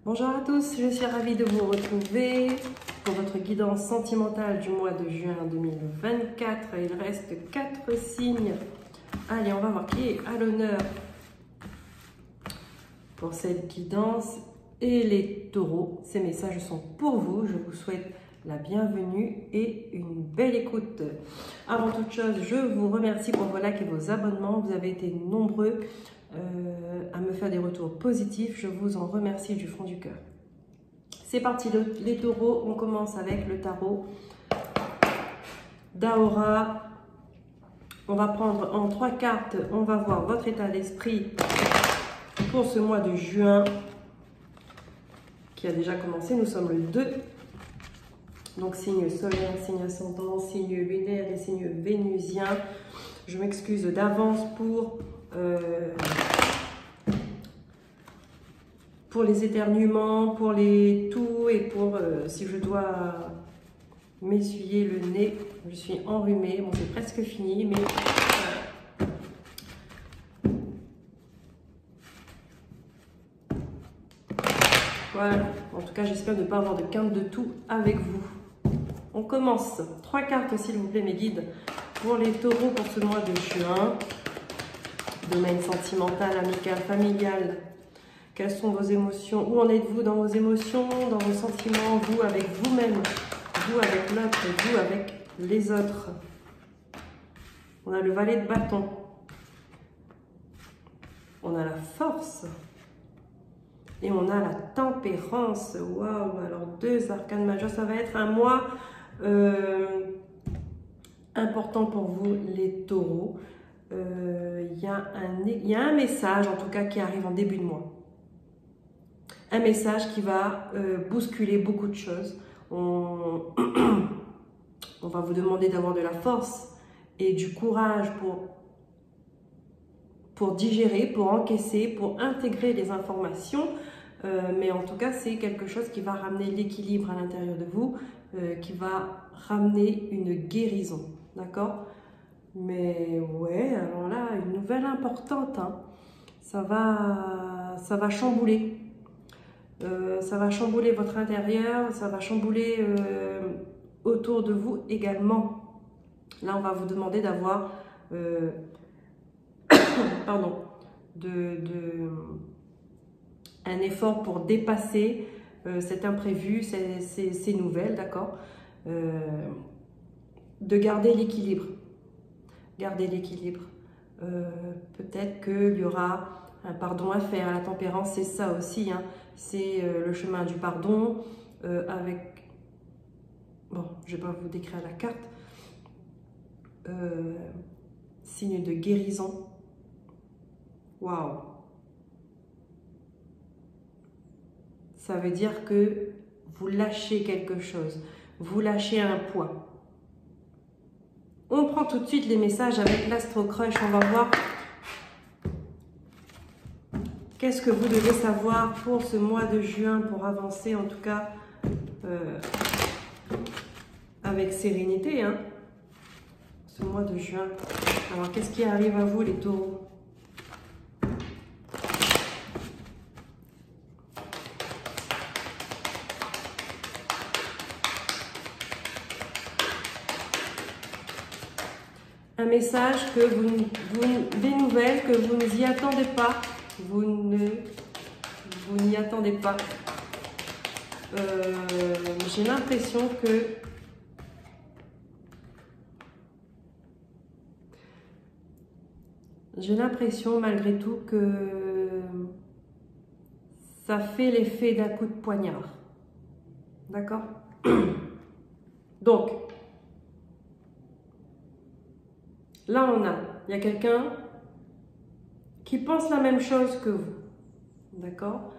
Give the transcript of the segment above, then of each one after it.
Bonjour à tous, je suis ravie de vous retrouver pour votre guidance sentimentale du mois de juin 2024. Il reste 4 signes. Allez, on va voir qui est à l'honneur pour cette guidance. Et les taureaux, ces messages sont pour vous. Je vous souhaite la bienvenue et une belle écoute. Avant toute chose, je vous remercie pour vos likes et vos abonnements. Vous avez été nombreux à me faire des retours positifs. Je vous en remercie du fond du cœur. C'est parti, les taureaux. On commence avec le tarot d'Aura. On va prendre en 3 cartes. On va voir votre état d'esprit pour ce mois de juin qui a déjà commencé. Nous sommes le 2. Donc signe solaire, signe ascendant, signe lunaire et signe vénusien. Je m'excuse d'avance pour les éternuements, pour les toux et pour si je dois m'essuyer le nez. Je suis enrhumée, bon c'est presque fini, mais voilà. En tout cas, j'espère ne pas avoir de quinte de toux avec vous. On commence. 3 cartes s'il vous plaît mes guides pour les taureaux pour ce mois de juin. Domaine sentimental, amical, familial. Quelles sont vos émotions? Où en êtes-vous dans vos émotions, dans vos sentiments? Vous avec vous-même, vous avec l'autre, vous avec les autres. On a le valet de bâton. On a la force. Et on a la tempérance. Waouh! Alors 2 arcanes majeurs. Ça va être un mois important pour vous les taureaux. Il y a un message en tout cas qui arrive en début de mois. Un message qui va bousculer beaucoup de choses. On va vous demander d'avoir de la force et du courage pour digérer, pour encaisser, pour intégrer les informations. Mais en tout cas, c'est quelque chose qui va ramener l'équilibre à l'intérieur de vous, qui va ramener une guérison. D'accord? Mais ouais, alors là, une nouvelle importante. Hein. Ça va chambouler. Ça va chambouler votre intérieur, ça va chambouler autour de vous également. Là, on va vous demander d'avoir pardon, un effort pour dépasser cet imprévu, ces nouvelles, d'accord, de garder l'équilibre. Garder l'équilibre. Peut-être qu'il y aura un pardon à faire. La tempérance, c'est ça aussi. Hein. C'est le chemin du pardon avec... Bon, je ne vais pas vous décrire la carte. Signe de guérison. Waouh! Ça veut dire que vous lâchez quelque chose. Vous lâchez un poids. On prend tout de suite les messages avec l'Astro Crush. On va voir qu'est-ce que vous devez savoir pour ce mois de juin pour avancer en tout cas avec sérénité. Hein, ce mois de juin. Alors qu'est-ce qui arrive à vous les taureaux? Un message que des nouvelles que vous n'y attendez pas. Vous n'y attendez pas. J'ai l'impression que malgré tout que ça fait l'effet d'un coup de poignard. D'accord? Donc, là il y a quelqu'un qui pense la même chose que vous. D'accord?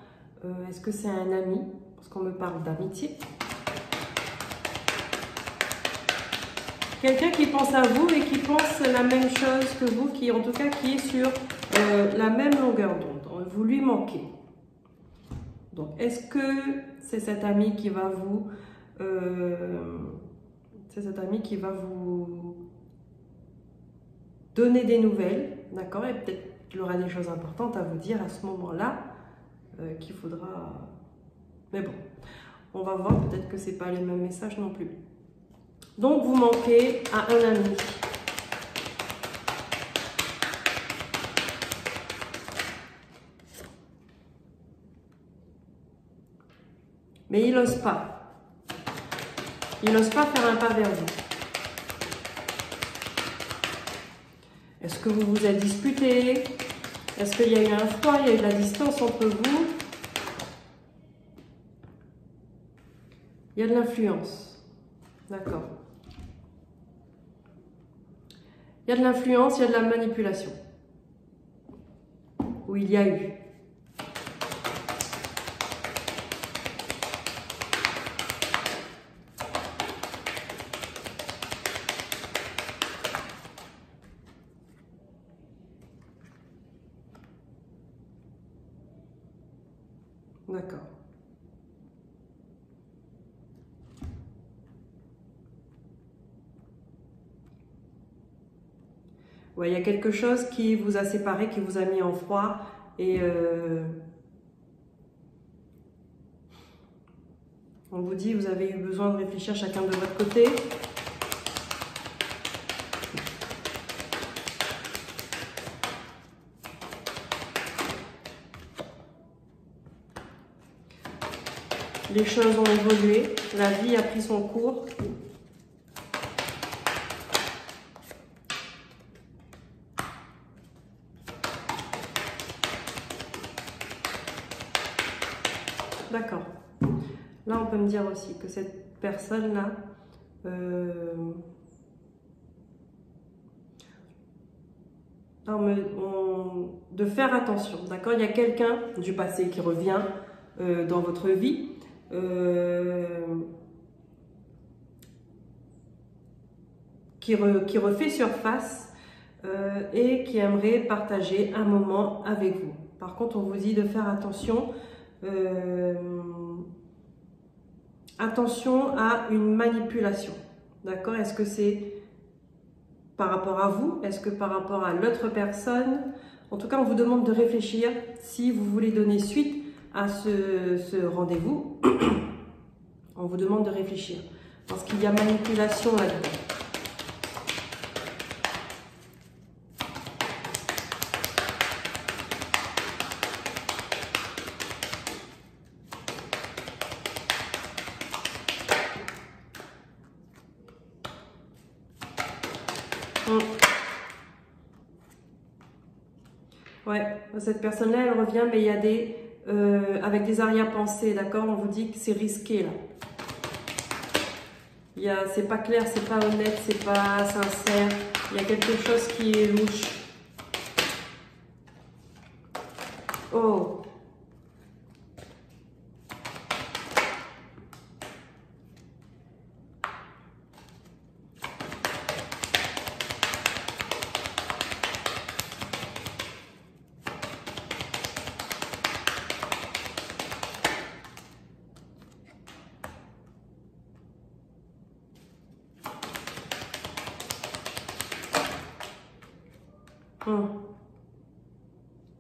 Est-ce que c'est un ami? Parce qu'on me parle d'amitié. Quelqu'un qui pense à vous et qui pense la même chose que vous, qui en tout cas qui est sur la même longueur d'onde. Vous lui manquez. Donc, est-ce que c'est cet ami qui va vous... donner des nouvelles, d'accord? Et peut-être qu'il aura des choses importantes à vous dire à ce moment-là qu'il faudra Mais bon, on va voir, peut-être que c'est pas les mêmes messages non plus. Donc, vous manquez à un ami. Mais il n'ose pas. Il n'ose pas faire un pas vers vous. Est-ce que vous vous êtes disputé? Est-ce qu'il y a eu un froid? Il y a eu de la distance entre vous? Il y a de l'influence. D'accord. Il y a de l'influence, il y a de la manipulation. Ou il y a eu. D'accord. Ouais, il y a quelque chose qui vous a séparé, qui vous a mis en froid et on vous dit, vous avez eu besoin de réfléchir chacun de votre côté. Les choses ont évolué, la vie a pris son cours. D'accord. Là, on peut me dire aussi que cette personne-là, de faire attention, d'accord? Il y a quelqu'un du passé qui revient dans votre vie. Qui refait surface et qui aimerait partager un moment avec vous. Par contre, on vous dit de faire attention, attention à une manipulation. D'accord? Est-ce que c'est par rapport à vous? Est-ce que par rapport à l'autre personne? En tout cas, on vous demande de réfléchir si vous voulez donner suite à ce rendez-vous. On vous demande de réfléchir parce qu'il y a manipulation là-dedans. Ouais, cette personne-là, elle revient, mais il y a des avec des arrière-pensées, d'accord? On vous dit que c'est risqué là. C'est pas clair, c'est pas honnête, c'est pas sincère. Il y a quelque chose qui est louche. Oh.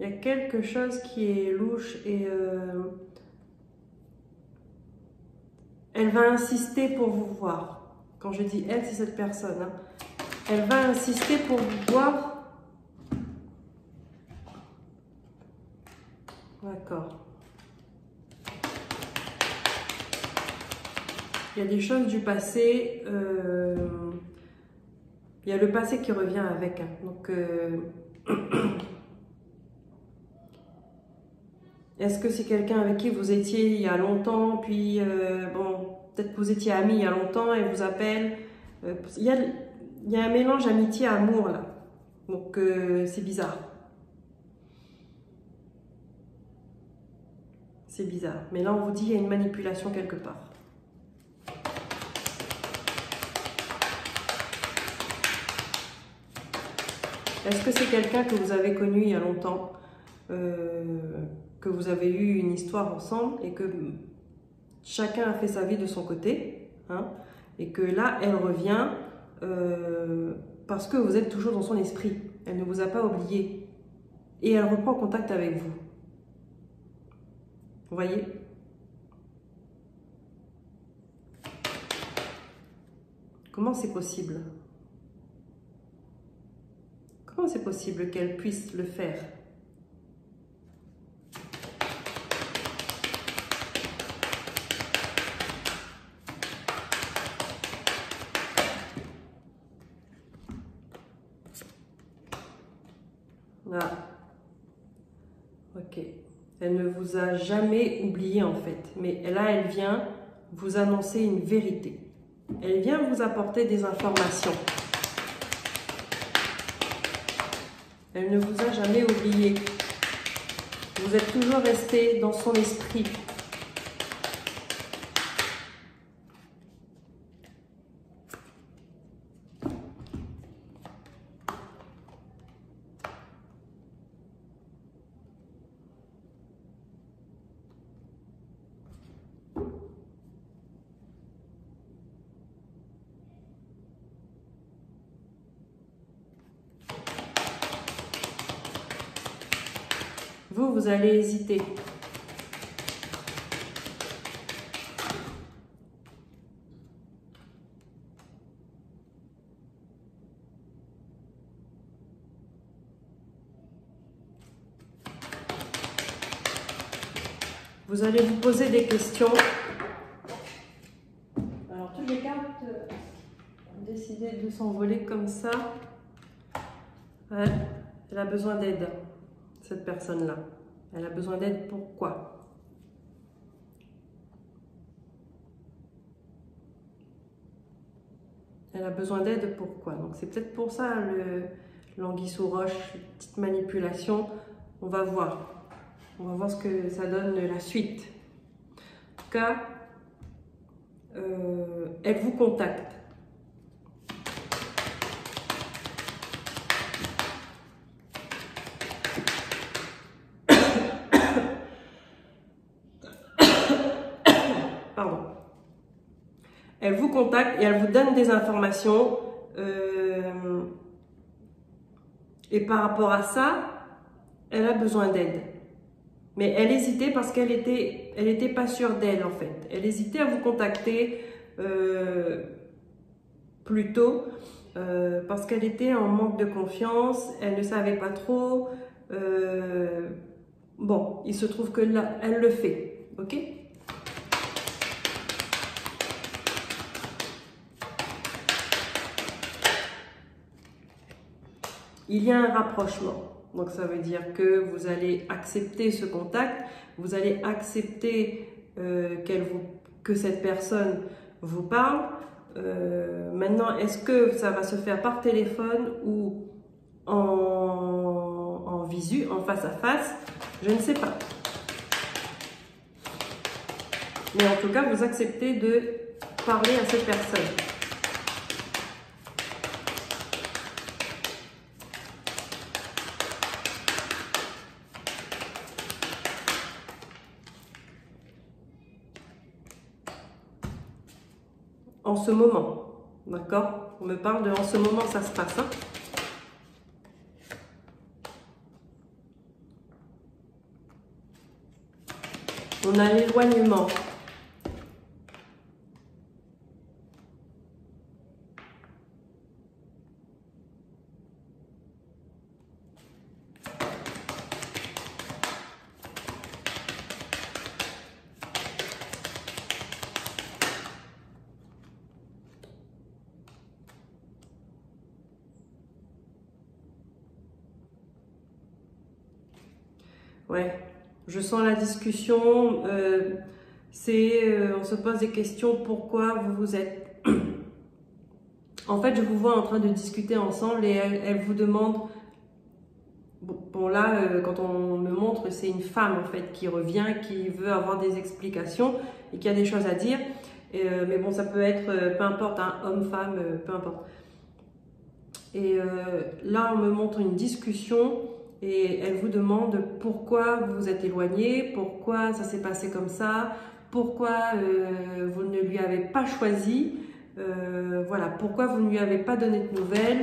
Il y a quelque chose qui est louche et elle va insister pour vous voir. Quand je dis elle, c'est cette personne. Hein. Elle va insister pour vous voir. D'accord. Il y a des choses du passé. Il y a le passé qui revient avec. Hein. Donc, est-ce que c'est quelqu'un avec qui vous étiez il y a longtemps, puis bon, peut-être que vous étiez amis il y a longtemps et vous appelle. Il y a un mélange amitié-amour là. Donc, c'est bizarre. C'est bizarre. Mais là, on vous dit qu'il y a une manipulation quelque part. Est-ce que c'est quelqu'un que vous avez connu il y a longtemps, que vous avez eu une histoire ensemble et que chacun a fait sa vie de son côté, hein, et que là, elle revient parce que vous êtes toujours dans son esprit. Elle ne vous a pas oublié et elle reprend contact avec vous. Vous voyez? Comment c'est possible? Comment c'est possible qu'elle puisse le faire? Ah. Ok. Elle ne vous a jamais oublié en fait. Mais là, elle vient vous annoncer une vérité. Elle vient vous apporter des informations. Elle ne vous a jamais oublié. Vous êtes toujours resté dans son esprit. Vous allez hésiter. Vous allez vous poser des questions. Alors, toutes les cartes ont décidé de s'envoler comme ça. Ouais, elle a besoin d'aide, cette personne-là. Elle a besoin d'aide, pourquoi? Elle a besoin d'aide, pourquoi? Donc c'est peut-être pour ça l'anguille sous roche, petite manipulation. On va voir. On va voir ce que ça donne la suite. En tout cas, elle vous contacte. Pardon. Elle vous contacte et elle vous donne des informations. Et par rapport à ça, elle a besoin d'aide. Mais elle hésitait parce qu'elle était pas sûre d'elle en fait. Elle hésitait à vous contacter plus tôt parce qu'elle était en manque de confiance. Elle ne savait pas trop. Bon, il se trouve que là, elle le fait. Ok ? Il y a un rapprochement. Donc ça veut dire que vous allez accepter ce contact, vous allez accepter que cette personne vous parle. Maintenant, est-ce que ça va se faire par téléphone ou en visu, en face à face? Je ne sais pas. Mais en tout cas, vous acceptez de parler à cette personne. En ce moment, d'accord? On me parle de en ce moment, ça se passe. Hein? On a l'éloignement. Ouais, je sens la discussion. On se pose des questions. Pourquoi vous êtes... En fait, je vous vois en train de discuter ensemble et elle vous demande... Bon là, quand on me montre, c'est une femme en fait qui revient, qui veut avoir des explications et qui a des choses à dire. Mais bon, ça peut être, peu importe, hein, homme, femme, peu importe. Et là, on me montre une discussion et elle vous demande pourquoi vous vous êtes éloigné, pourquoi ça s'est passé comme ça, pourquoi vous ne lui avez pas choisi, voilà, pourquoi vous ne lui avez pas donné de nouvelles.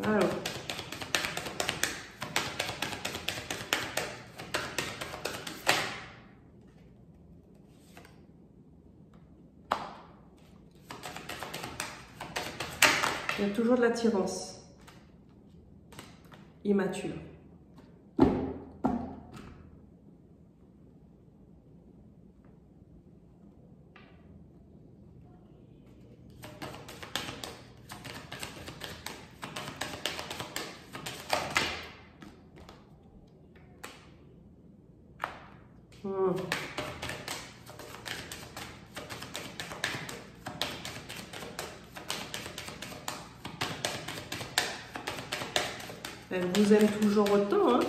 Alors. Il y a toujours de l'attirance immature. Elle vous aime toujours autant, hein?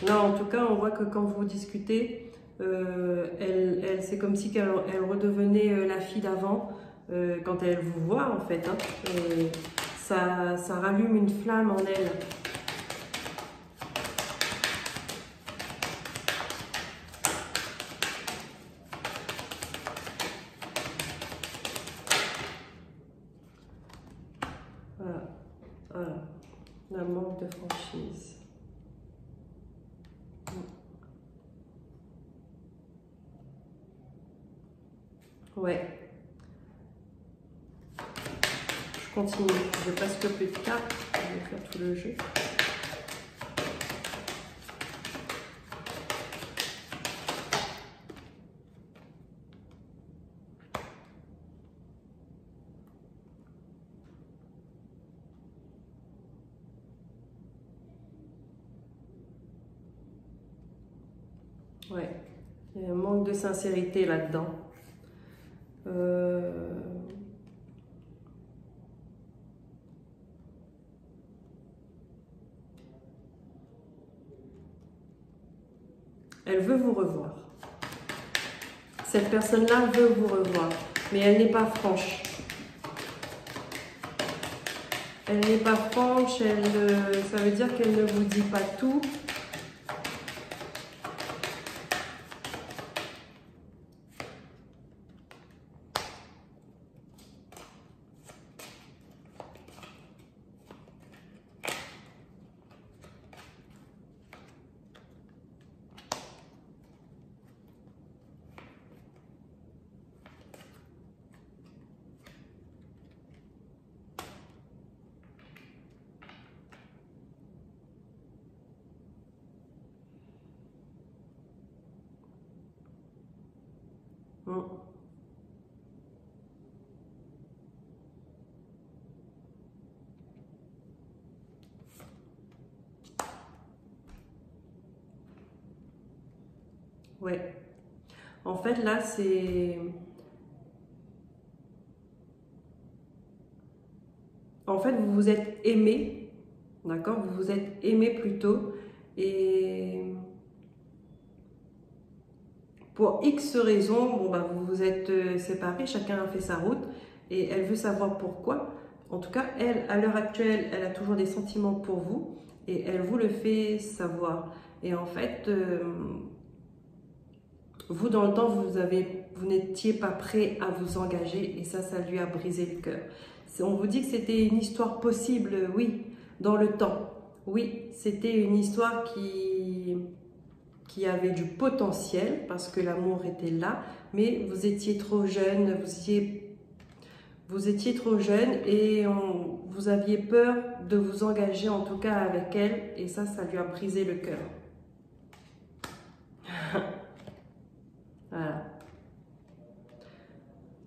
Là, en tout cas, on voit que quand vous discutez, c'est comme si elle redevenait la fille d'avant quand elle vous voit, en fait. Hein, et ça rallume une flamme en elle. Voilà, voilà. Un manque de franchise. Ouais. Je continue. Je passe que plus de cartes. Je vais faire tout le jeu. Ouais. Il y a un manque de sincérité là-dedans. Elle veut vous revoir. Cette personne-là veut vous revoir, mais elle n'est pas franche. Elle n'est pas franche, ça veut dire qu'elle ne vous dit pas tout. Ouais. En fait, là, c'est... En fait, vous vous êtes aimé, d'accord? Vous vous êtes aimé plutôt. Et pour X raisons, bon, bah, vous vous êtes séparés, chacun a fait sa route. Et elle veut savoir pourquoi. En tout cas, elle, à l'heure actuelle, elle a toujours des sentiments pour vous. Et elle vous le fait savoir. Et en fait... vous, dans le temps, vous n'étiez pas prêt à vous engager et ça lui a brisé le cœur. On vous dit que c'était une histoire possible, oui, dans le temps. Oui, c'était une histoire qui avait du potentiel parce que l'amour était là, mais vous étiez trop jeune, vous étiez trop jeune et vous aviez peur de vous engager en tout cas avec elle et ça lui a brisé le cœur. Voilà.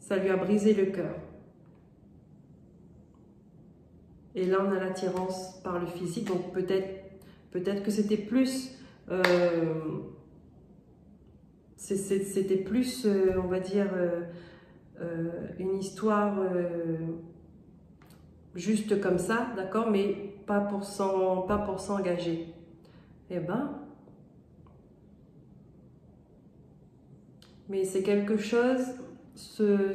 Ça lui a brisé le cœur. Et là, on a l'attirance par le physique. Donc, peut-être que c'était plus... c'était plus, on va dire, une histoire juste comme ça, d'accord? Mais pas pour s'engager. Eh ben... Mais c'est quelque chose, ce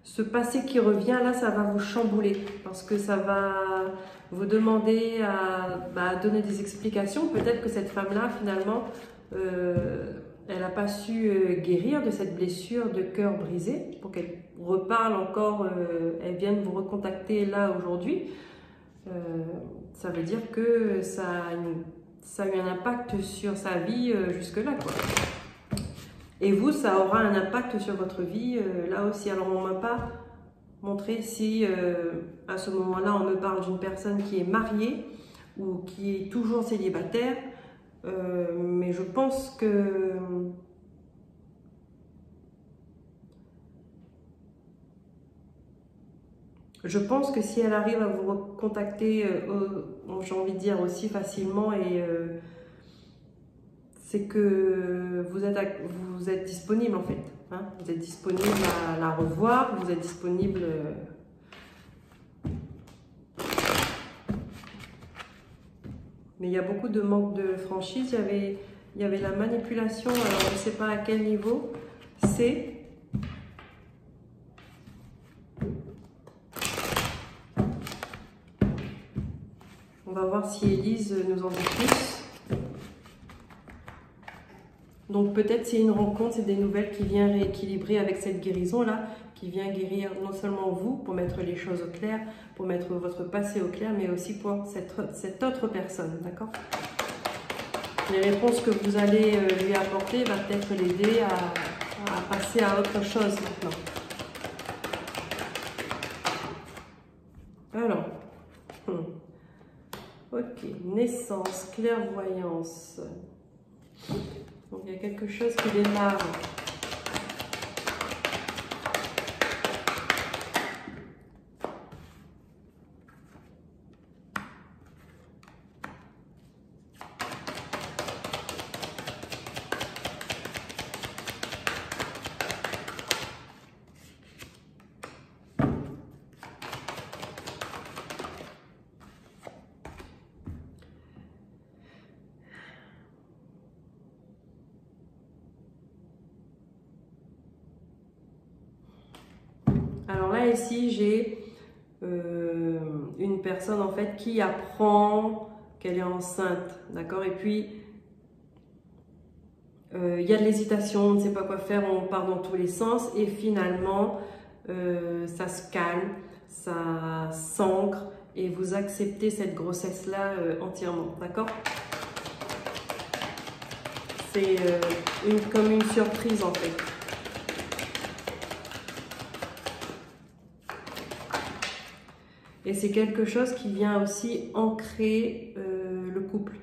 ce passé qui revient, là, ça va vous chambouler parce que ça va vous demander à donner des explications. Peut-être que cette femme-là, finalement, elle n'a pas su guérir de cette blessure de cœur brisé pour qu'elle reparle encore, elle vienne vous recontacter là aujourd'hui. Ça veut dire que ça a eu un impact sur sa vie jusque-là, quoi. Et vous, ça aura un impact sur votre vie là aussi. Alors, on ne m'a pas montré si à ce moment-là, on me parle d'une personne qui est mariée ou qui est toujours célibataire. Mais je pense que si elle arrive à vous recontacter, j'ai envie de dire aussi facilement, et c'est que vous êtes disponible en fait. Hein, vous êtes disponible à la revoir, vous êtes disponible. Mais il y a beaucoup de manque de franchise. Il y avait la manipulation, alors je ne sais pas à quel niveau c'est. On va voir si Élise nous en dit plus. Donc peut-être c'est une rencontre, c'est des nouvelles qui viennent rééquilibrer avec cette guérison-là, qui vient guérir non seulement vous, pour mettre les choses au clair, pour mettre votre passé au clair, mais aussi pour cette autre personne, d'accord? Les réponses que vous allez lui apporter va peut-être l'aider à passer à autre chose maintenant. Alors, ok, naissance, clairvoyance. Donc il y a quelque chose qui démarre. Alors là, ici, j'ai une personne en fait qui apprend qu'elle est enceinte, d'accord? Et puis, il y a de l'hésitation, on ne sait pas quoi faire, on part dans tous les sens et finalement, ça se calme, ça s'ancre et vous acceptez cette grossesse-là entièrement, d'accord? C'est comme une surprise en fait. Et c'est quelque chose qui vient aussi ancrer le couple.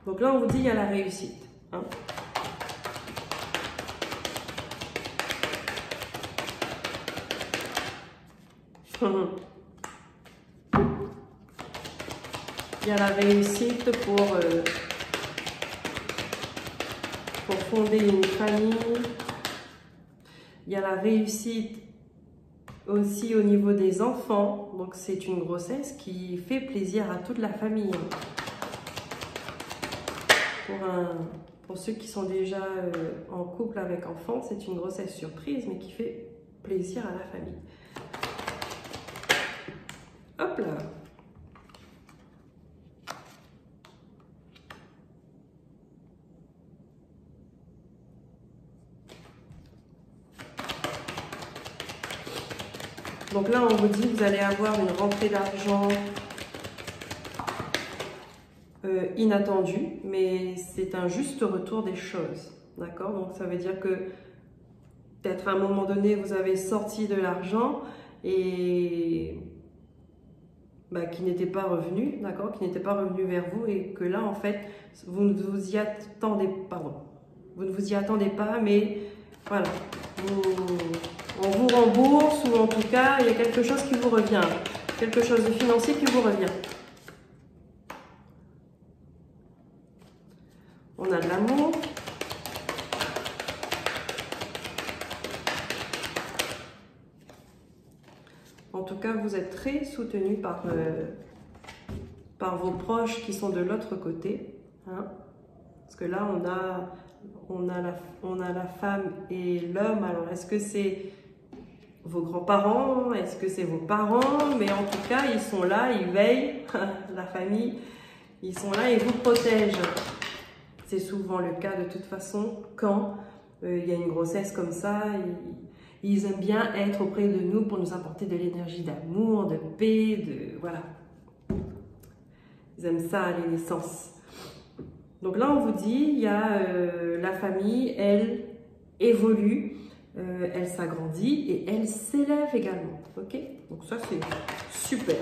Donc là, on vous dit il y a la réussite. Hein. Il y a la réussite pour fonder une famille. Il y a la réussite aussi au niveau des enfants, donc c'est une grossesse qui fait plaisir à toute la famille. Pour ceux qui sont déjà en couple avec enfants, c'est une grossesse surprise, mais qui fait plaisir à la famille. Hop là! Donc là, on vous dit que vous allez avoir une rentrée d'argent inattendue, mais c'est un juste retour des choses. D'accord? Donc ça veut dire que peut-être à un moment donné, vous avez sorti de l'argent et qui n'était pas revenu, d'accord? Qui n'était pas revenu vers vous et que là, en fait, vous ne vous y attendez, pardon, vous ne vous y attendez pas, mais voilà, on vous rembourse ou en tout cas, il y a quelque chose qui vous revient, quelque chose de financier qui vous revient. On a de l'amour. En tout cas, vous êtes très soutenu par vos proches qui sont de l'autre côté. Hein, parce que là, on a la femme et l'homme. Alors, est-ce que c'est vos grands-parents? Est-ce que c'est vos parents? Mais en tout cas, ils sont là, ils veillent, la famille, ils sont là et vous protègent. C'est souvent le cas de toute façon quand il y a une grossesse comme ça. Ils aiment bien être auprès de nous pour nous apporter de l'énergie d'amour, de paix, voilà. Ils aiment ça à la naissance. Donc là, on vous dit, il y a la famille, elle évolue, elle s'agrandit et elle s'élève également. Ok? Donc ça, c'est super.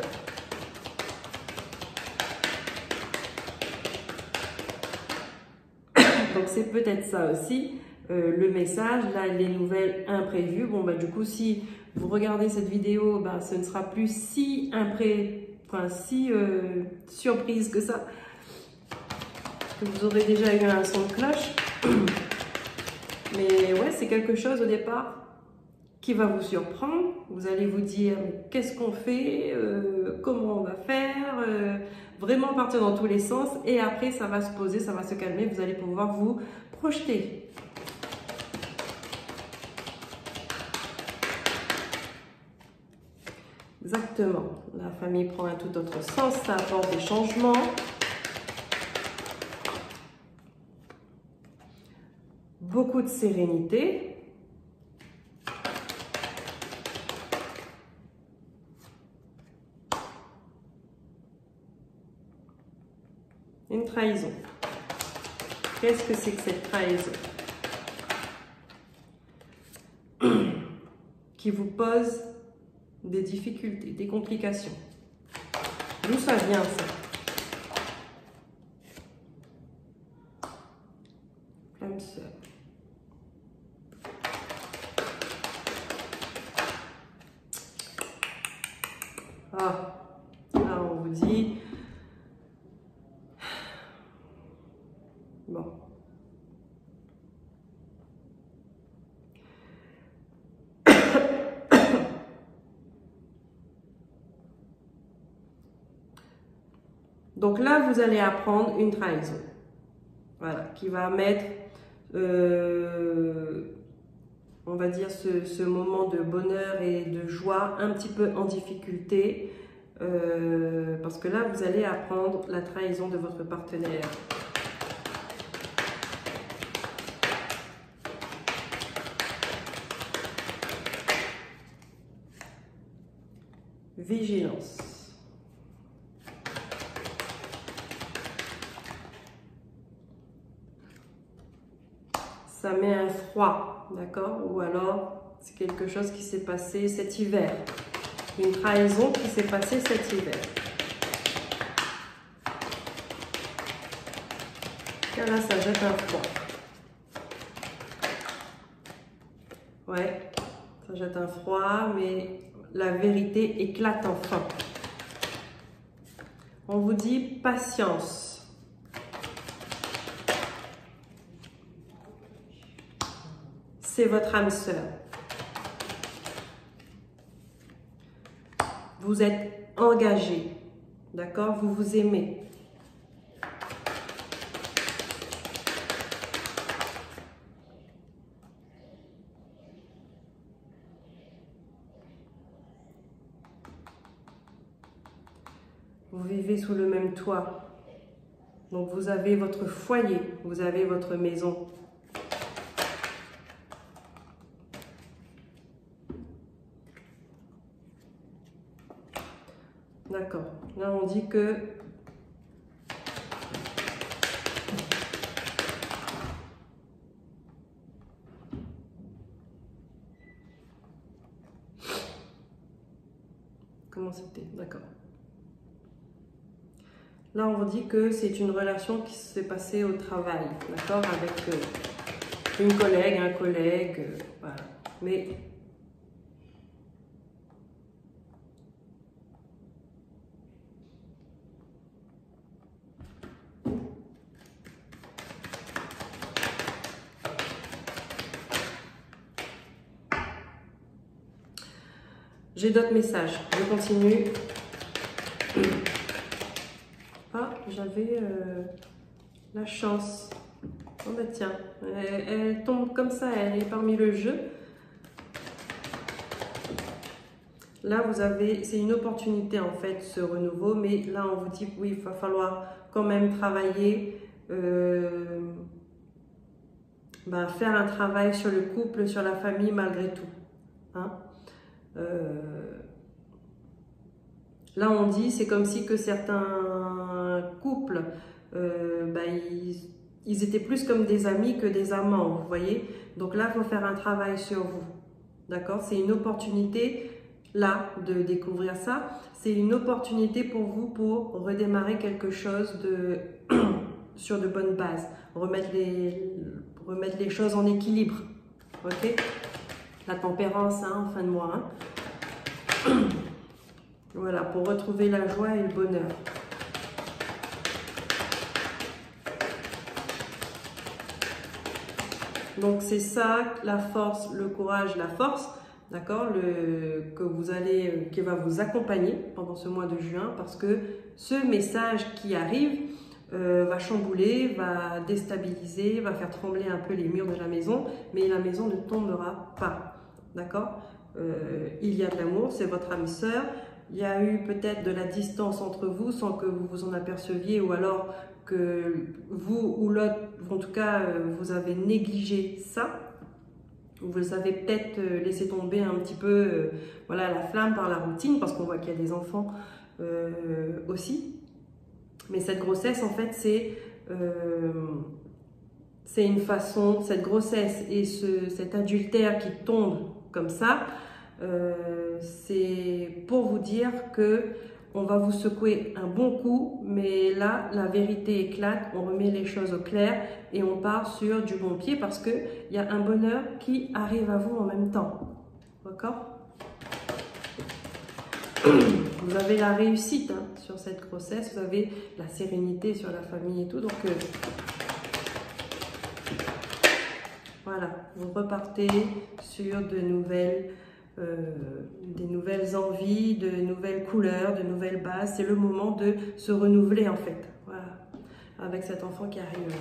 Donc c'est peut-être ça aussi, le message, là, les nouvelles imprévues. Bon, bah, du coup, si vous regardez cette vidéo, bah, ce ne sera plus si surprise que ça. Que vous aurez déjà eu un son de cloche. Mais ouais, c'est quelque chose au départ qui va vous surprendre. Vous allez vous dire, qu'est-ce qu'on fait, comment on va faire, vraiment partir dans tous les sens. Et après, ça va se poser, ça va se calmer. Vous allez pouvoir vous projeter. Exactement. La famille prend un tout autre sens, ça apporte des changements. Beaucoup de sérénité. Une trahison. Qu'est-ce que c'est que cette trahison? Qui vous pose des difficultés, des complications. D'où ça vient, ça? Flamme sœur. Ah, là on vous dit, bon, donc là vous allez apprendre une trahison, voilà, qui va mettre, on va dire, ce moment de bonheur et de joie un petit peu en difficulté, parce que là, vous allez apprendre la trahison de votre partenaire. Vigilance. Ça met un froid, d'accord? Ou alors, c'est quelque chose qui s'est passé cet hiver. Une trahison qui s'est passée cet hiver. Et là, ça jette un froid. Ouais, ça jette un froid, mais la vérité éclate enfin. On vous dit patience. C'est votre âme sœur. Vous êtes engagé, d'accord? Vous vous aimez. Vous vivez sous le même toit. Donc vous avez votre foyer, vous avez votre maison. D'accord. Là, on dit que comment c'était? D'accord. Là, on vous dit que c'est une relation qui s'est passée au travail, d'accord, avec une collègue, un collègue, voilà. Mais j'ai d'autres messages. Je continue. Ah, j'avais la chance. Oh bah tiens, elle tombe comme ça, elle est parmi le jeu. Là, vous avez, c'est une opportunité en fait, ce renouveau, mais là, on vous dit oui, il va falloir quand même travailler, faire un travail sur le couple, sur la famille malgré tout. Hein. Là, on dit, c'est comme si que certains couples, ils étaient plus comme des amis que des amants, vous voyez. Donc là, il faut faire un travail sur vous. D'accord? C'est une opportunité, là, de découvrir ça. C'est une opportunité pour vous pour redémarrer quelque chose sur de bonnes bases. Remettre les choses en équilibre. Ok? La tempérance, hein, en fin de mois. Hein? Voilà, pour retrouver la joie et le bonheur. Donc c'est ça, la force, le courage, la force, d'accord, qui va vous accompagner pendant ce mois de juin, parce que ce message qui arrive va chambouler, va déstabiliser, va faire trembler un peu les murs de la maison, mais la maison ne tombera pas, d'accord. Il y a de l'amour, c'est votre âme sœur. Il y a eu peut-être de la distance entre vous sans que vous vous en aperceviez, ou alors que vous ou l'autre, en tout cas, vous avez négligé ça. Vous avez peut-être laissé tomber un petit peu voilà, la flamme par la routine, parce qu'on voit qu'il y a des enfants aussi. Mais cette grossesse, en fait, c'est une façon, cette grossesse et cet adultère qui tombe comme ça, c'est pour vous dire que on va vous secouer un bon coup, mais là, la vérité éclate, on remet les choses au clair et on part sur du bon pied, parce qu'il y a un bonheur qui arrive à vous en même temps. D'accord? Vous avez la réussite hein, sur cette grossesse, vous avez la sérénité sur la famille et tout. Donc, voilà, vous repartez sur des nouvelles envies, de nouvelles couleurs, de nouvelles bases. C'est le moment de se renouveler en fait, voilà, avec cet enfant qui arrive.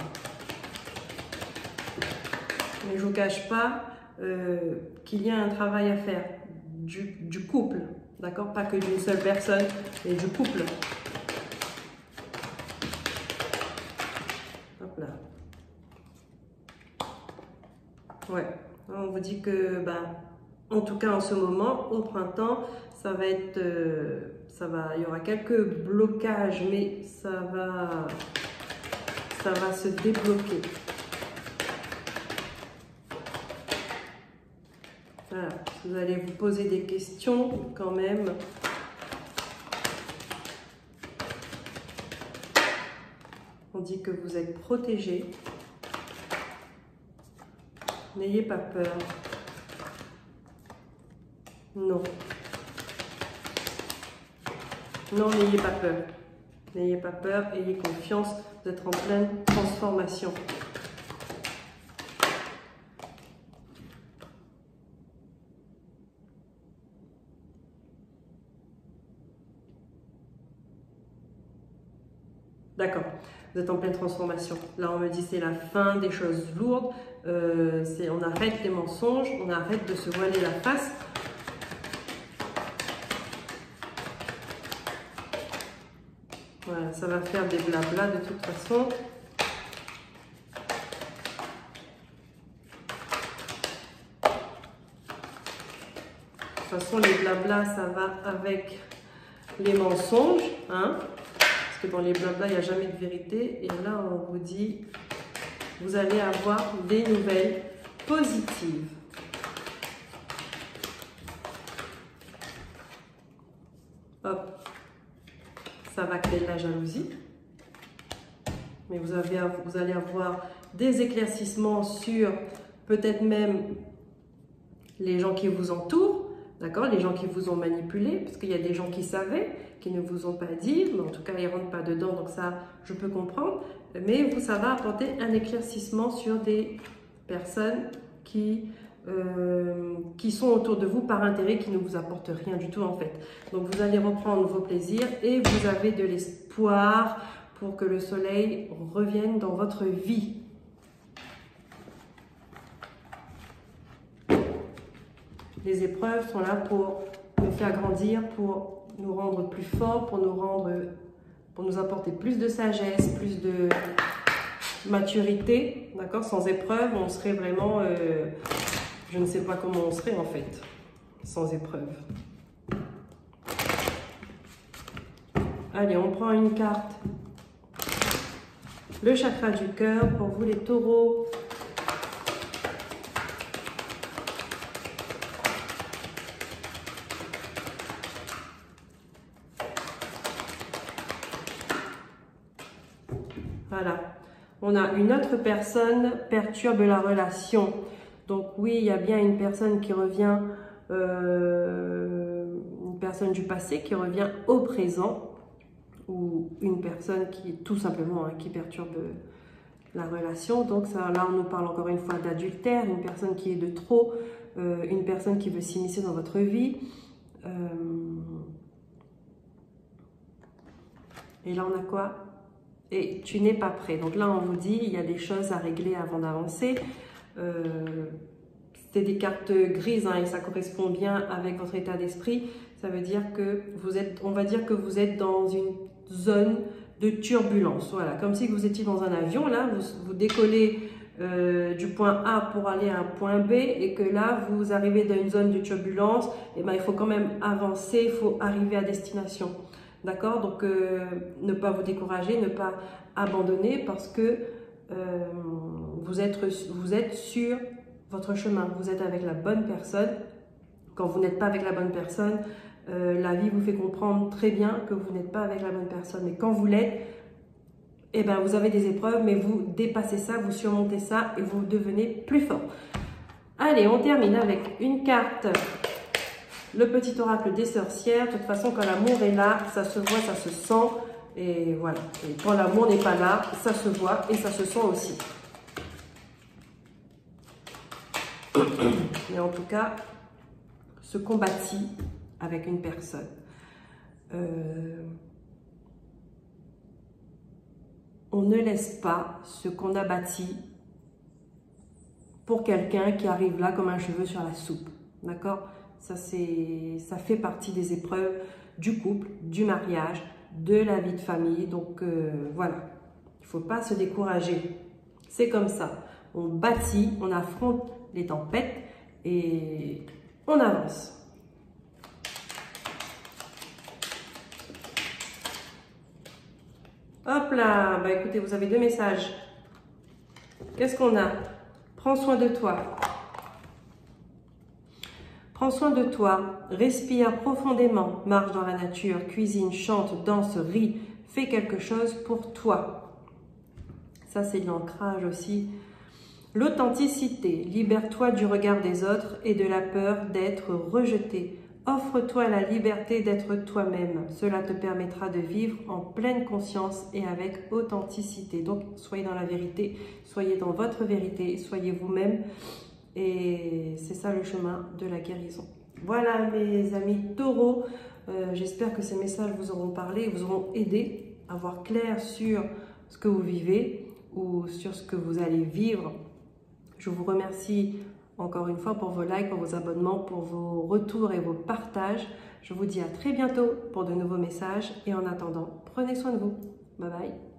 Mais je ne vous cache pas qu'il y a un travail à faire du couple, d'accord, pas que d'une seule personne, mais du couple. Hop là. Ouais, on vous dit que en tout cas en ce moment, au printemps, ça va être, il y aura quelques blocages, mais ça va se débloquer. Voilà, vous allez vous poser des questions quand même. On dit que vous êtes protégé. N'ayez pas peur. Non. Non, n'ayez pas peur. N'ayez pas peur, ayez confiance, vous êtes en pleine transformation. D'accord, vous êtes en pleine transformation. Là, on me dit c'est la fin des choses lourdes. On arrête les mensonges, on arrête de se voiler la face. Voilà, ça va faire des blablas de toute façon. De toute façon, les blablas, ça va avec les mensonges, hein. Parce que dans les blablas, il n'y a jamais de vérité. Et là, on vous dit, vous allez avoir des nouvelles positives. Hop. Ça va créer de la jalousie. Mais vous allez avoir des éclaircissements sur peut-être même les gens qui vous entourent, d'accord, les gens qui vous ont manipulé, parce qu'il y a des gens qui savaient, qui ne vous ont pas dit, mais en tout cas ils ne rentrent pas dedans, donc ça je peux comprendre, mais ça va apporter un éclaircissement sur des personnes qui sont autour de vous par intérêt, qui ne vous apportent rien du tout en fait. Donc vous allez reprendre vos plaisirs et vous avez de l'espoir pour que le soleil revienne dans votre vie. Les épreuves sont là pour me faire à grandir, pour nous rendre plus forts, pour nous apporter plus de sagesse, plus de maturité, d'accord? Sans épreuve, on serait vraiment, je ne sais pas comment on serait en fait, sans épreuve. Allez, on prend une carte. Le chakra du cœur pour vous les taureaux. Voilà. On a une autre personne perturbe la relation. Donc oui, il y a bien une personne qui revient, une personne du passé qui revient au présent, ou une personne qui tout simplement qui perturbe la relation. Donc ça, là, on nous parle encore une fois d'adultère, une personne qui est de trop, une personne qui veut s'immiscer dans votre vie. Et là, on a quoi? Et tu n'es pas prêt. Donc là, on vous dit, il y a des choses à régler avant d'avancer. C'était des cartes grises et ça correspond bien avec votre état d'esprit. Ça veut dire que vous êtes, on va dire que vous êtes dans une zone de turbulence. Voilà, comme si vous étiez dans un avion. Là, vous décollez du point A pour aller à un point B et que là, vous arrivez dans une zone de turbulence. Et ben, il faut quand même avancer, il faut arriver à destination. D'accord? Donc, ne pas vous décourager, ne pas abandonner parce que vous êtes sur votre chemin. Vous êtes avec la bonne personne. Quand vous n'êtes pas avec la bonne personne, la vie vous fait comprendre très bien que vous n'êtes pas avec la bonne personne. Mais quand vous l'êtes, eh ben, vous avez des épreuves, mais vous dépassez ça, vous surmontez ça et vous devenez plus fort. Allez, on termine avec une carte. Le petit oracle des sorcières. De toute façon, quand l'amour est là, ça se voit, ça se sent. Et voilà. Et quand l'amour n'est pas là, ça se voit et ça se sent aussi. Mais en tout cas, se combattit avec une personne. On ne laisse pas ce qu'on a bâti pour quelqu'un qui arrive là comme un cheveu sur la soupe. D'accord ? Ça fait partie des épreuves du couple, du mariage, de la vie de famille. Donc voilà, il ne faut pas se décourager. C'est comme ça. On bâtit, on affronte les tempêtes et on avance. Hop là, bah écoutez, vous avez deux messages. Qu'est-ce qu'on a? Prends soin de toi. Prends soin de toi, respire profondément, marche dans la nature, cuisine, chante, danse, ris, fais quelque chose pour toi. Ça, c'est de l'ancrage aussi. L'authenticité, libère-toi du regard des autres et de la peur d'être rejeté. Offre-toi la liberté d'être toi-même. Cela te permettra de vivre en pleine conscience et avec authenticité. Donc, soyez dans la vérité, soyez dans votre vérité, soyez vous-même. Et c'est ça le chemin de la guérison. Voilà mes amis taureaux, j'espère que ces messages vous auront parlé, vous auront aidé à voir clair sur ce que vous vivez ou sur ce que vous allez vivre. Je vous remercie encore une fois pour vos likes, pour vos abonnements, pour vos retours et vos partages. Je vous dis à très bientôt pour de nouveaux messages et en attendant, prenez soin de vous. Bye bye.